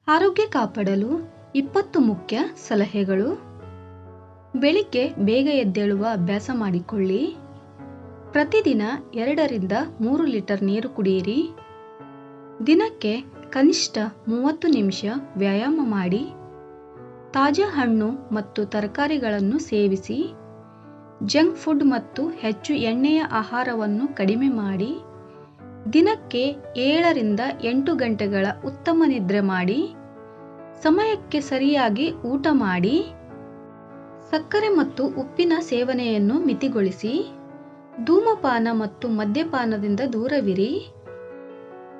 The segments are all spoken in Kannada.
ಆರೋಗ್ಯ ಕಾಪಾಡಲು 20 ಮುಖ್ಯ ಸಲಹೆಗಳು. ಬೆಳಿಗ್ಗೆ ಬೇಗ ಎದ್ದೇಳುವ ಅಭ್ಯಾಸ ಮಾಡಿಕೊಳ್ಳಿ. ಪ್ರತಿದಿನ 2 ರಿಂದ 3 ಲೀಟರ್ ನೀರು ಕುಡಿಯಿರಿ. ದಿನಕ್ಕೆ ಕನಿಷ್ಠ 30 ನಿಮಿಷ ವ್ಯಾಯಾಮ ಮಾಡಿ. ತಾಜಾ ಹಣ್ಣು ಮತ್ತು ತರಕಾರಿಗಳನ್ನು ಸೇವಿಸಿ. ಜಂಕ್ ಫುಡ್ ಮತ್ತು ಹೆಚ್ಚು ಎಣ್ಣೆಯ ಆಹಾರವನ್ನು ಕಡಿಮೆ ಮಾಡಿ. ದಿನಕ್ಕೆ 7 ರಿಂದ 8 ಗಂಟೆಗಳ ಉತ್ತಮ ನಿದ್ರೆ ಮಾಡಿ. ಸಮಯಕ್ಕೆ ಸರಿಯಾಗಿ ಊಟ ಮಾಡಿ. ಸಕ್ಕರೆ ಮತ್ತು ಉಪ್ಪಿನ ಸೇವನೆಯನ್ನು ಮಿತಿಗೊಳಿಸಿ. ಧೂಮಪಾನ ಮತ್ತು ಮದ್ಯಪಾನದಿಂದ ದೂರವಿರಿ.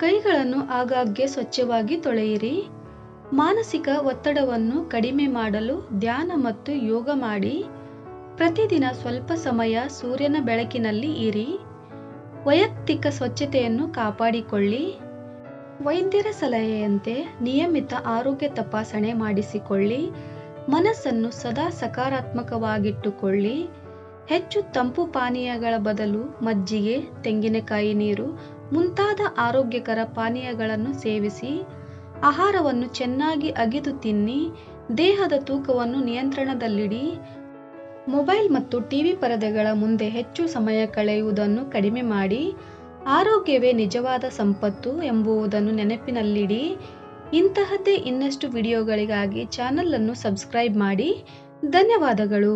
ಕೈಗಳನ್ನು ಆಗಾಗ್ಗೆ ಸ್ವಚ್ಛವಾಗಿ ತೊಳೆಯಿರಿ. ಮಾನಸಿಕ ಒತ್ತಡವನ್ನು ಕಡಿಮೆ ಮಾಡಲು ಧ್ಯಾನ ಮತ್ತು ಯೋಗ ಮಾಡಿ. ಪ್ರತಿದಿನ ಸ್ವಲ್ಪ ಸಮಯ ಸೂರ್ಯನ ಬೆಳಕಿನಲ್ಲಿ ಇರಿ. ವೈಯಕ್ತಿಕ ಸ್ವಚ್ಛತೆಯನ್ನು ಕಾಪಾಡಿಕೊಳ್ಳಿ. ವೈದ್ಯರ ಸಲಹೆಯಂತೆ ನಿಯಮಿತ ಆರೋಗ್ಯ ತಪಾಸಣೆ ಮಾಡಿಸಿಕೊಳ್ಳಿ. ಮನಸ್ಸನ್ನು ಸದಾ ಸಕಾರಾತ್ಮಕವಾಗಿಟ್ಟುಕೊಳ್ಳಿ. ಹೆಚ್ಚು ತಂಪು ಪಾನೀಯಗಳ ಬದಲು ಮಜ್ಜಿಗೆ, ತೆಂಗಿನಕಾಯಿ ನೀರು ಮುಂತಾದ ಆರೋಗ್ಯಕರ ಪಾನೀಯಗಳನ್ನು ಸೇವಿಸಿ. ಆಹಾರವನ್ನು ಚೆನ್ನಾಗಿ ಅಗಿದು ತಿನ್ನಿ. ದೇಹದ ತೂಕವನ್ನು ನಿಯಂತ್ರಣದಲ್ಲಿಡಿ. ಮೊಬೈಲ್ ಮತ್ತು ಟಿವಿ ಪರದೆಗಳ ಮುಂದೆ ಹೆಚ್ಚು ಸಮಯ ಕಳೆಯುವುದನ್ನು ಕಡಿಮೆ ಮಾಡಿ. ಆರೋಗ್ಯವೇ ನಿಜವಾದ ಸಂಪತ್ತು ಎಂಬುದನ್ನು ನೆನಪಿನಲ್ಲಿಡಿ. ಇಂತಹದ್ದೇ ಇನ್ನಷ್ಟು ವಿಡಿಯೋಗಳಿಗಾಗಿ ಚಾನಲ್ ಅನ್ನು ಸಬ್ಸ್ಕ್ರೈಬ್ ಮಾಡಿ. ಧನ್ಯವಾದಗಳು.